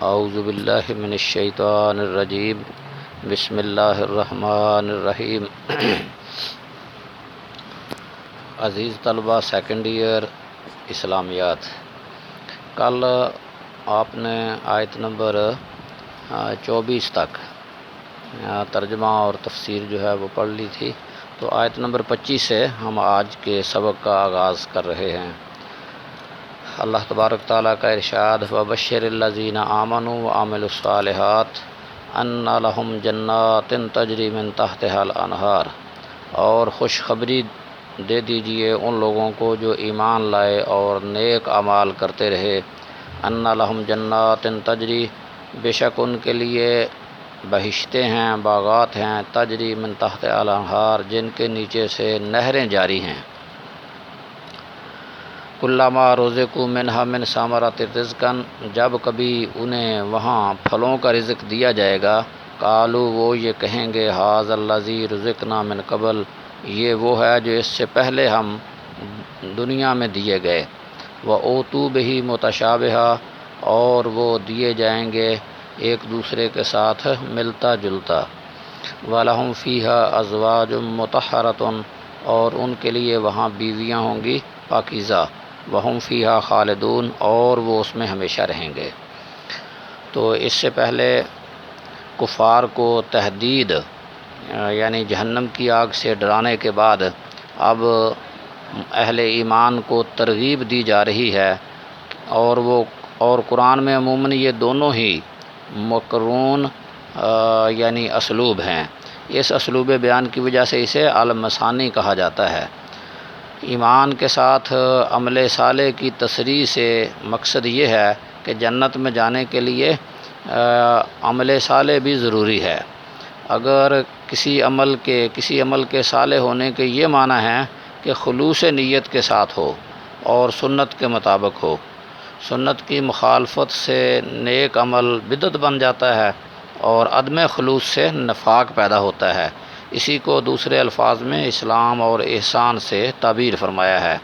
اعوذ باللہ من الشیطان الرجیم بسم اللہ الرحمن الرحیم۔ عزیز طلبہ سیکنڈ ایئر اسلامیات، کل آپ نے آیت نمبر 24 تک ترجمہ اور تفسیر جو ہے وہ پڑھ لی تھی، تو آیت نمبر 25 سے ہم آج کے سبق کا آغاز کر رہے ہیں۔ اللہ تبارک تعالیٰ کا ارشاد: وَبَشِّرِ الَّذِينَ آمَنُوا وَعَمِلُوا الصَّالِحَاتِ أَنَّ لَهُمْ جَنَّاتٍ تَجْرِي مِن تَحْتِهَا الْأَنْهَارُ، اور خوشخبری دے دیجئے ان لوگوں کو جو ایمان لائے اور نیک اعمال کرتے رہے۔ أَنَّ لَهُمْ جَنَّاتٍ تَجْرِي، بے شک ان کے لیے بہشتیں ہیں، باغات ہیں، تجری من تحتها الأنہار، جن کے نیچے سے نہریں جاری ہیں۔ کلما رزقوا منها من ثمرات رزقا، جب کبھی انہیں وہاں پھلوں کا رزق دیا جائے گا، قالوا، وہ یہ کہیں گے، ھذا الذی رزقنا من قبل، یہ وہ ہے جو اس سے پہلے ہم دنیا میں دیے گئے۔ وَأُوتُوا بِهِ مُتَشَابِہًا، اور وہ دیے جائیں گے ایک دوسرے کے ساتھ ملتا جلتا۔ وَلَهُمْ فِيهَا أَزْوَاجٌ مُطَہَّرَةٌ، اور ان کے لیے وہاں بیویاں ہوں گی پاکیزہ۔ وَهُمْ فِيهَا خَالِدُونَ، اور وہ اس میں ہمیشہ رہیں گے۔ تو اس سے پہلے کفار کو تہدید یعنی جہنم کی آگ سے ڈرانے کے بعد اب اہل ایمان کو ترغیب دی جا رہی ہے، اور قرآن میں عموماً یہ دونوں ہی مقرون یعنی اسلوب ہیں۔ اس اسلوب بیان کی وجہ سے اسے المثانی کہا جاتا ہے۔ ایمان کے ساتھ عمل صالح کی تصریح سے مقصد یہ ہے کہ جنت میں جانے کے لیے عمل صالح بھی ضروری ہے۔ اگر کسی عمل کے صالح ہونے کے یہ معنی ہے کہ خلوص نیت کے ساتھ ہو اور سنت کے مطابق ہو۔ سنت کی مخالفت سے نیک عمل بدعت بن جاتا ہے، اور عدم خلوص سے نفاق پیدا ہوتا ہے۔ اسی کو دوسرے الفاظ میں اسلام اور احسان سے تعبیر فرمایا ہے۔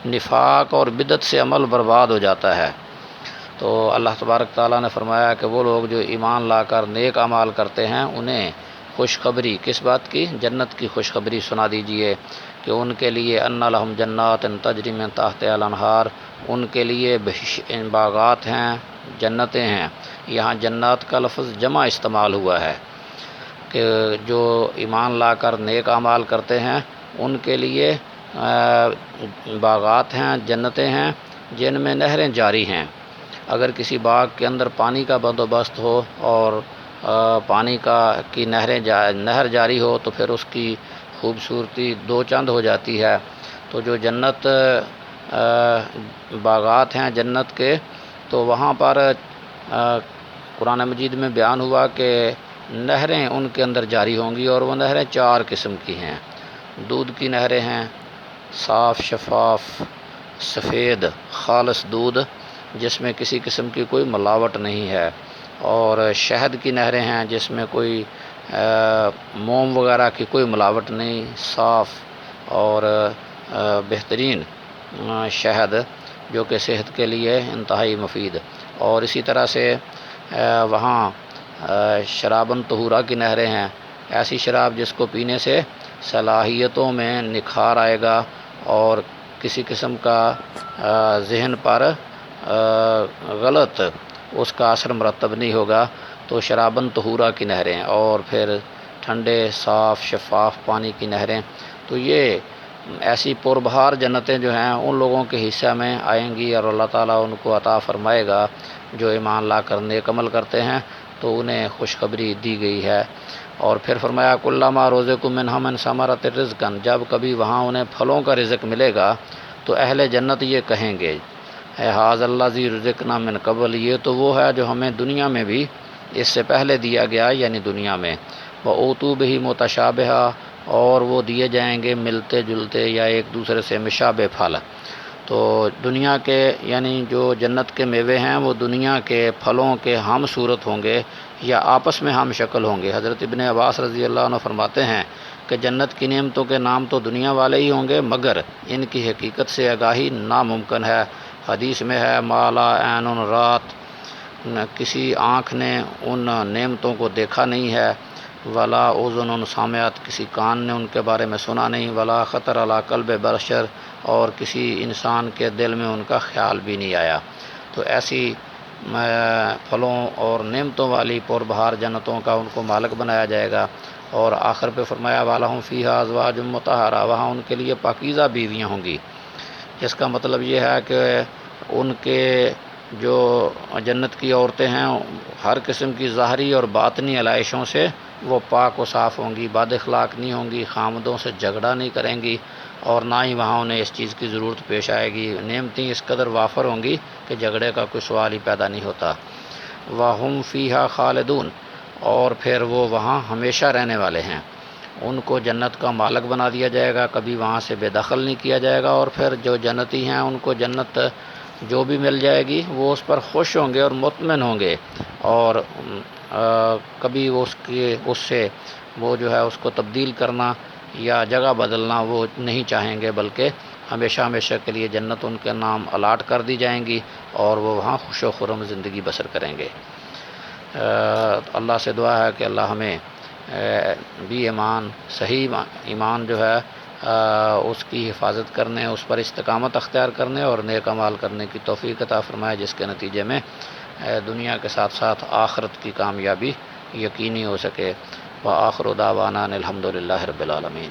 نفاق اور بدعت سے عمل برباد ہو جاتا ہے۔ تو اللہ تبارک تعالیٰ نے فرمایا کہ وہ لوگ جو ایمان لا کر نیک اعمال کرتے ہیں، انہیں خوشخبری کس بات کی؟ جنت کی خوشخبری سنا دیجئے کہ ان کے لیے ان لہم جنات تجری من تحتها الانہار، ان کے لیے باغات ہیں، جنتیں ہیں۔ یہاں جنات کا لفظ جمع استعمال ہوا ہے کہ جو ایمان لا کر نیک اعمال کرتے ہیں ان کے لیے باغات ہیں، جنتیں ہیں، جن میں نہریں جاری ہیں۔ اگر کسی باغ کے اندر پانی کا بندوبست ہو اور پانی کی نہر جاری ہو تو پھر اس کی خوبصورتی دو چند ہو جاتی ہے۔ تو جو جنت باغات ہیں جنت کے، تو وہاں پر قرآن مجید میں بیان ہوا کہ نہریں ان کے اندر جاری ہوں گی، اور وہ نہریں 4 قسم کی ہیں۔ دودھ کی نہریں ہیں، صاف شفاف سفید خالص دودھ جس میں کسی قسم کی کوئی ملاوٹ نہیں ہے، اور شہد کی نہریں ہیں جس میں کوئی موم وغیرہ کی کوئی ملاوٹ نہیں، صاف اور بہترین شہد جو کہ صحت کے لیے انتہائی مفید۔ اور اسی طرح سے وہاں شرابن طہورا کی نہریں ہیں، ایسی شراب جس کو پینے سے صلاحیتوں میں نکھار آئے گا اور کسی قسم کا ذہن پر غلط اس کا اثر مرتب نہیں ہوگا۔ تو شرابن طہورا کی نہریں، اور پھر ٹھنڈے صاف شفاف پانی کی نہریں۔ تو یہ ایسی پربہار جنتیں جو ہیں ان لوگوں کے حصہ میں آئیں گی، اور اللہ تعالیٰ ان کو عطا فرمائے گا جو ایمان لا کر نیک عمل کرتے ہیں، تو انہیں خوشخبری دی گئی ہے۔ اور پھر فرمایا کلما رزقوا منها من ثمرات رزقا، جب کبھی وہاں انہیں پھلوں کا رزق ملے گا تو اہل جنت یہ کہیں گے، ھذا الذی رزقنا من قبل، یہ تو وہ ہے جو ہمیں دنیا میں بھی اس سے پہلے دیا گیا، یعنی دنیا میں۔ وَأُوتُوا بِهِ مُتَشَابِهًا، اور وہ دیے جائیں گے ملتے جلتے یا ایک دوسرے سے مشابہ پھل۔ تو دنیا کے یعنی جو جنت کے میوے ہیں وہ دنیا کے پھلوں کے ہم صورت ہوں گے یا آپس میں ہم شکل ہوں گے۔ حضرت ابن عباس رضی اللہ عنہ فرماتے ہیں کہ جنت کی نعمتوں کے نام تو دنیا والے ہی ہوں گے، مگر ان کی حقیقت سے آگاہی ناممکن ہے۔ حدیث میں ہے ما لا عین رات، کسی آنکھ نے ان نعمتوں کو دیکھا نہیں ہے، ولا اذن سامعت، کسی کان نے ان کے بارے میں سنا نہیں، ولا خطر علی قلب بشر، اور کسی انسان کے دل میں ان کا خیال بھی نہیں آیا۔ تو ایسی پھلوں اور نعمتوں والی پربہار جنتوں کا ان کو مالک بنایا جائے گا۔ اور آخر پہ فرمایا وَلَهُمْ فِيهَا أَزْوَاجٌ مُطَهَّرَةٌ، وہاں ان کے لیے پاکیزہ بیویاں ہوں گی۔ جس کا مطلب یہ ہے کہ ان کے جو جنت کی عورتیں ہیں ہر قسم کی ظاہری اور باطنی علائشوں سے وہ پاک و صاف ہوں گی، بد اخلاق نہیں ہوں گی، خامدوں سے جھگڑا نہیں کریں گی، اور نہ ہی وہاں انہیں اس چیز کی ضرورت پیش آئے گی۔ نعمتیں اس قدر وافر ہوں گی کہ جھگڑے کا کوئی سوال ہی پیدا نہیں ہوتا۔ وَهُمْ فِيهَا خَالِدُونَ، اور پھر وہ وہاں ہمیشہ رہنے والے ہیں۔ ان کو جنت کا مالک بنا دیا جائے گا، کبھی وہاں سے بے دخل نہیں کیا جائے گا، اور پھر جو جنتی ہیں ان کو جنت جو بھی مل جائے گی وہ اس پر خوش ہوں گے اور مطمئن ہوں گے، اور کبھی اس سے وہ جو ہے اس کو تبدیل کرنا یا جگہ بدلنا وہ نہیں چاہیں گے، بلکہ ہمیشہ ہمیشہ کے لیے جنت ان کے نام الاٹ کر دی جائیں گی اور وہ وہاں خوش و خرم زندگی بسر کریں گے۔ اللہ سے دعا ہے کہ اللہ ہمیں بھی ایمان، صحیح ایمان جو ہے اس کی حفاظت کرنے، اس پر استقامت اختیار کرنے اور نیک اعمال کرنے کی توفیق عطا فرمائے، جس کے نتیجے میں دنیا کے ساتھ ساتھ آخرت کی کامیابی یقینی ہو سکے۔ وآخر دعوانا ان الحمد للہ رب العالمین۔